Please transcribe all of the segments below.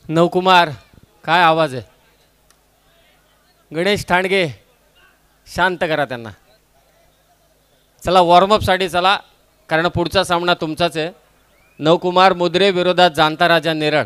नवकुमार काय आवाज आहे. गणेश ठाणगे शांत करा त्यांना. चला वॉर्मअपसाठी चला, कारण पुढचा सामना तुमचाच आहे. नवकुमार मुद्रे विरोधात जाणता राजा नेरळ.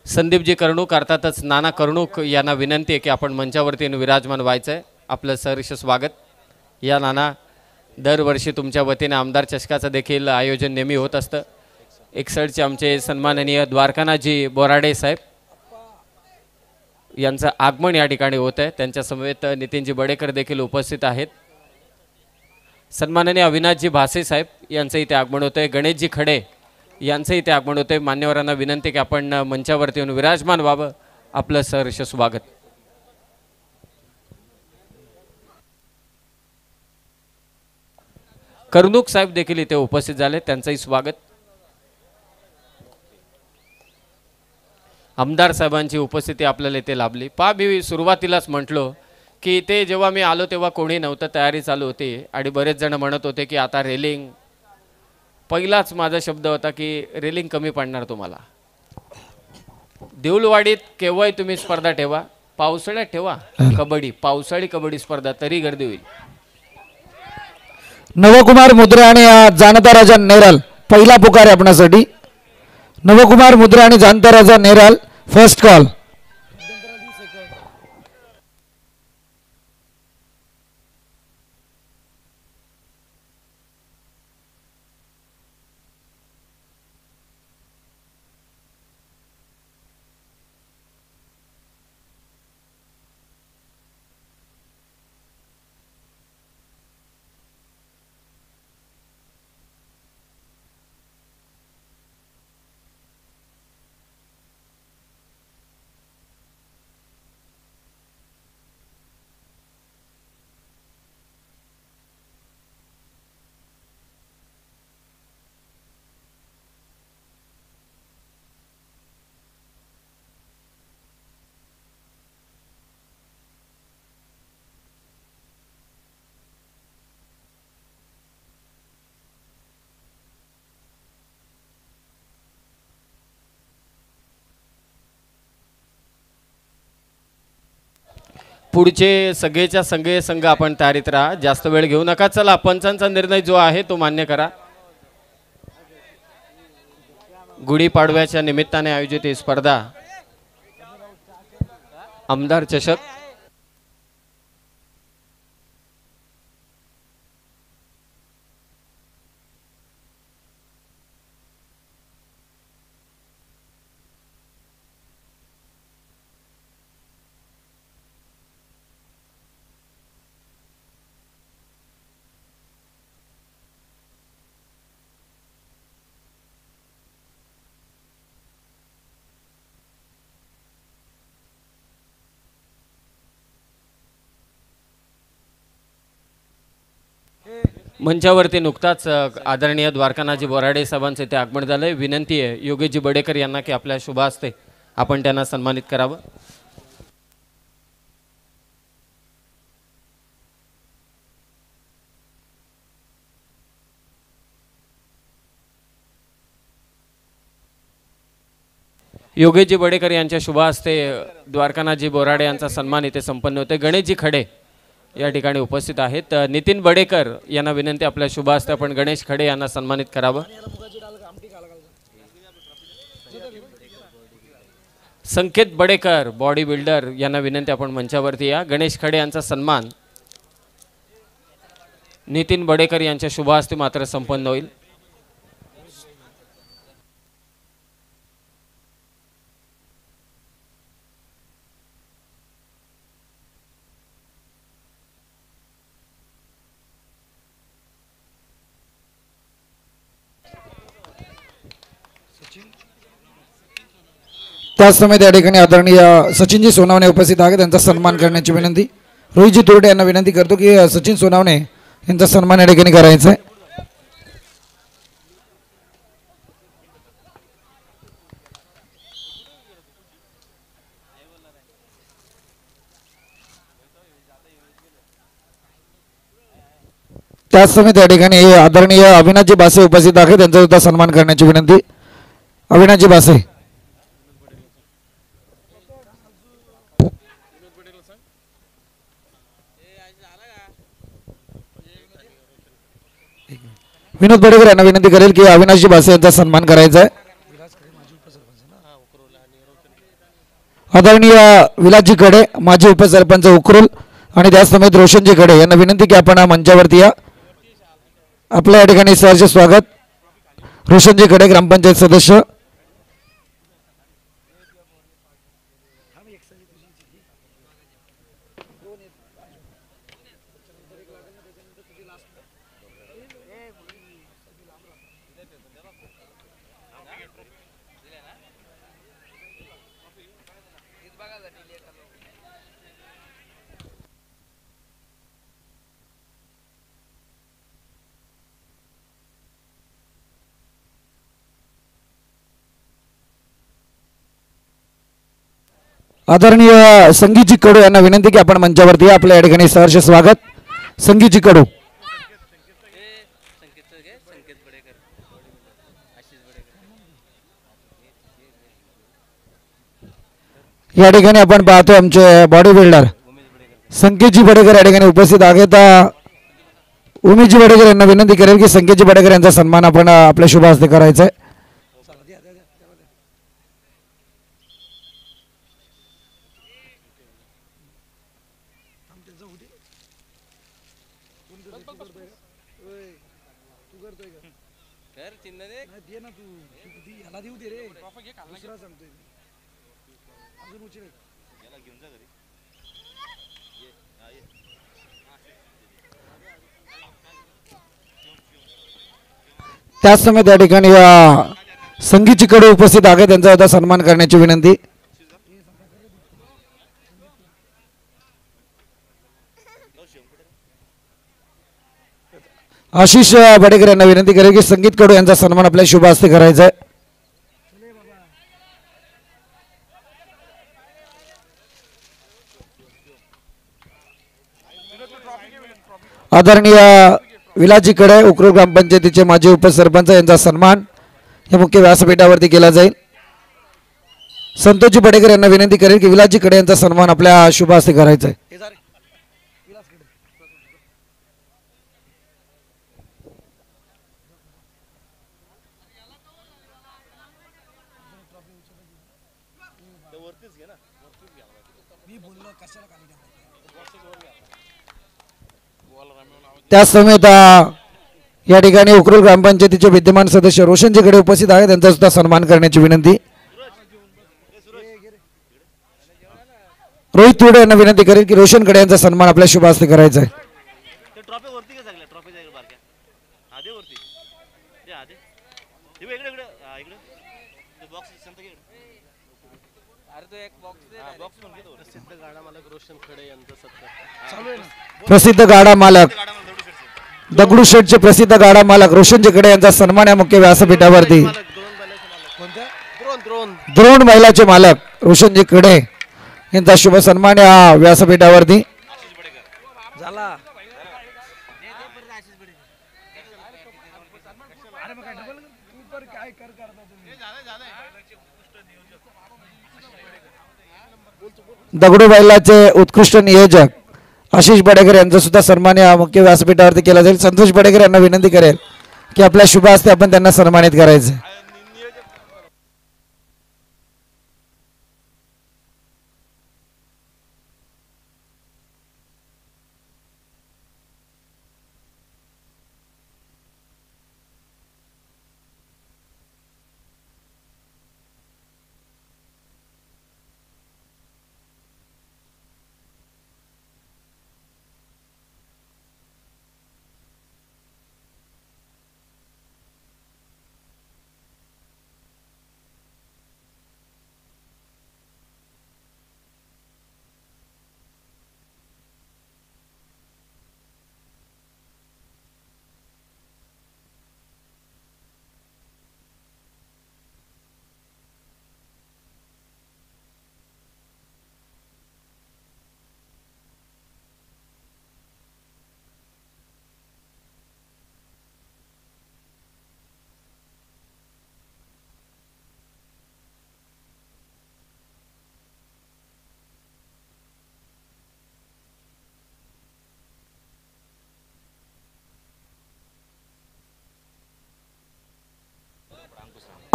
संदीपजी कर्णूक अर्थातच नाना कर्णूक यांना विनंती आहे की आपण मंचावरती विराजमान व्हायचं आहे. आपलं सहर्ष स्वागत. या नाना, दरवर्षी तुमच्या वतीने आमदार चषकाचं देखील आयोजन नेहमी होत असतं. 61चे आमचे सन्माननीय द्वारकानाथजी बोराडे साहेब यांचं आगमन या ठिकाणी होत आहे. त्यांच्या समवेत नितीनजी बडेकर देखील उपस्थित आहेत. सन्माननीय अविनाशजी भासे साहेब यांचं इथे आगमन होतं आहे. गणेशजी खडे यांचं इथे आगमन होते. मान्यवरांना विनंती की आपण मंचावरती येऊन विराजमान व्हावं. आपलं सहर्ष स्वागत. कर्णूक साहेब देखील इथे उपस्थित झाले, त्यांचंही स्वागत. आमदार साहेबांची उपस्थिती आपल्याला इथे लाभली. मी सुरुवातीलाच म्हटलो की इथे जेव्हा मी आलो तेव्हा कोणी नव्हतं, तयारी चालू होती आणि बरेच जण म्हणत होते की आता रेलिंग. पहिलाच माझा शब्द होता की रेलिंग कमी पडणार तुम्हाला. देऊलवाडीत केव्हाही तुम्ही स्पर्धा ठेवा, पावसाळ्यात ठेवा कबड्डी, पावसाळी कबड्डी स्पर्धा, तरी गर्दी होईल. नवकुमार मुद्रे आणि जाणता राजा नेरल पहिला पुकार आहे आपणासाठी. नवकुमार मुद्रे आणि जाणता राजा नेरल फर्स्ट कॉल. पुढचे सगळेच्या सगळे संघ आपण तयारीत राहा, जास्त वेळ घेऊ नका. चला पंचांचा निर्णय जो आहे तो मान्य करा. गुढीपाडव्याच्या निमित्ताने आयोजित ही स्पर्धा आमदार चषक. मंचावरती नुकताच आदरणीय द्वारकानाथजी बोराडे साहेबांचे ते आगमन झालंय. विनंती आहे योगेशजी बडेकर यांना की आपल्या शुभ हस्ते आपण त्यांना सन्मानित करावं. योगेशजी बडेकर यांच्या शुभ हस्ते द्वारकानाथजी बोराडे यांचा सन्मान इथे संपन्न होते. गणेशजी खडे या ठिकाणी उपस्थित आहेत. नितीन बडेकर यांना विनंती आपल्या शुभ हस्ते आपण गणेश खडे यांना सन्मानित करावं. संकेत बडेकर बॉडी बिल्डर यांना विनंती आपण मंचावरती या. गणेश खडे यांचा सन्मान नितीन बडेकर यांच्या शुभ हस्ते मात्र संपन्न होईल. त्याच समय त्या ठिकाणी आदरणीय सचिनजी सोनावणे उपस्थित आहे, त्यांचा सन्मान करण्याची विनंती. रोहितजी तुरटे यांना विनंती करतो की सचिन सोनावणे यांचा सन्मान या ठिकाणी करायचा आहे. त्याच समय त्या ठिकाणी आदरणीय अविनाशजी बासे उपस्थित आहे, त्यांचा सुद्धा सन्मान करण्याची विनंती. अविनाशजी बासे. विनोद बडेकर यांना विनंती करेल की अविनाशजी बासे यांचा सन्मान करायचा आहे. आदरणीय विलासजी कडे माजी उपसरपंच उकरुल आणि त्याच समेत रोशनजी कडे यांना विनंती की आपण मंचावरती या. आपल्या या ठिकाणी सहर्ष स्वागत. रोशनजी कडे ग्रामपंचायत सदस्य. आदरणीय संगीतजी कडू यांना विनंती की आपण मंचावरती या. आपल्या या ठिकाणी सहर्ष स्वागत. संगीतजी कडू. या ठिकाणी आपण पाहतो आमचे बॉडी बिल्डर संकेतजी बडेकर या ठिकाणी उपस्थित आहेत. उमेशजी बडेकर यांना विनंती करेल की संकेतजी बडेकर यांचा सन्मान आपण आपल्या शुभ हस्ते करायचा आहे. त्याच समय त्या ठिकाणी संगीतजी कडे उपस्थित आहे, त्यांचा आता सन्मान करण्याची विनंती. आशिष बडेकर यांना विनंती करेल की संगीत कडू यांचा सन्मान आपल्या शुभ हस्ते करायचा आहे. आदरणीय विलासजी कडे उकरूल ग्रामपंचायतीचे माजी उपसरपंच यांचा सन्मान या मुख्य व्यासपीठावरती केला जाईल. संतोषजी बडेकर यांना विनंती करेल की विलासजी कडे यांचा सन्मान आपल्या शुभ हस्ते करायचा आहे. त्याच समेत या ठिकाणी उकरूल ग्रामपंचायतीचे विद्यमान सदस्य रोशनजी कडे उपस्थित आहे, त्यांचा सुद्धा सन्मान करण्याची विनंती. रोहित तुडे यांना विनंती करेल की रोशन कडे यांचा सन्मान आपल्या शुभ हस्ते करायचा आहे. प्रसिद्ध गाडा मालक दगडूशेठचे प्रसिद्ध गाडा मालक रोशनजी कडे यांचा सन्मान या मुख्य व्यासपीठावरती. द्रोण महिलाचे मालक रोशनजी कडे यांचा शुभ सन्मान या व्यासपीठावरती. दगडू बैलाचे उत्कृष्ट नियोजक आशिष बडेकर यांचा सुद्धा सन्मान या मुख्य व्यासपीठावरती केला जाईल. संतोष बडेकर यांना विनंती करेल की आपल्या शुभ हस्ते आपण त्यांना सन्मानित करायचे.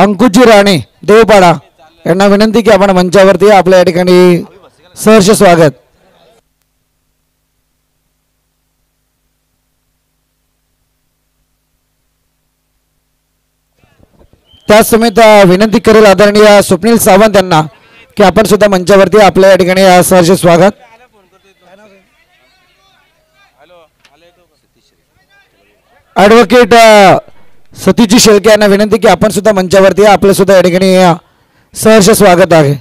अंकुशजी राणे देवपाडा यांना विनंती की आपण मंचावरती या. आपल्या या ठिकाणी सहर्ष स्वागत. त्याच समेत विनंती करेल आदरणीय स्वप्नील सावंत यांना की आपण सुद्धा मंचावरती आपल्या या ठिकाणी सहर्ष स्वागत. ॲडव्होकेट सतीजी शेळके यांना विनंती की आपण सुद्धा मंचावरती आपलं सुद्धा या ठिकाणी सहर्ष स्वागत आहे.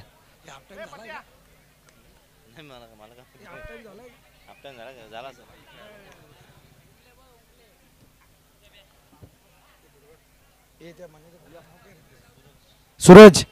सूरज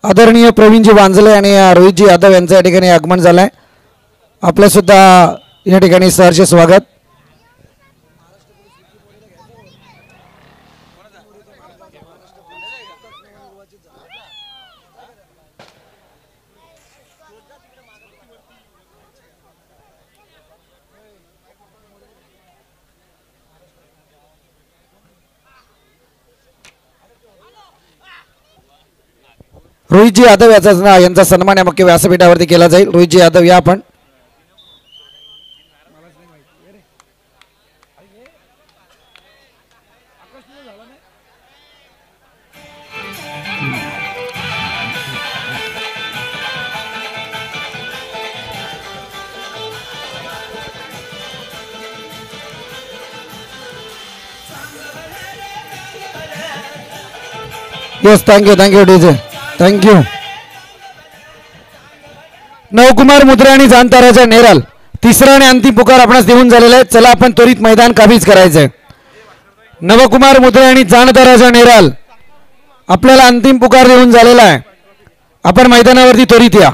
आदरणीय प्रवीणजी वांजले आणि रोहितजी यादव यांचं या ठिकाणी आगमन झालं आहे. आपलं सुद्धा या ठिकाणी सहर्ष स्वागत. रोहितजी यादव यांचा सन्मान या मुख्य व्यासपीठावरती केला जाईल. रोहितजी यादव या आपण. Yes, thank you DJ, thank you. Navkumar Mudre आणि जाणताराच्या नेराल तिसरा आणि अंतिम पुकार आपणास देऊन झालेला आहे. चला आपण त्वरित मैदान काबीज करायचंय. नवकुमार मुद्रे आणि जाणताराच्या नेराल आपल्याला अंतिम पुकार देऊन झालेला आहे. आपण मैदानावरती त्वरित या.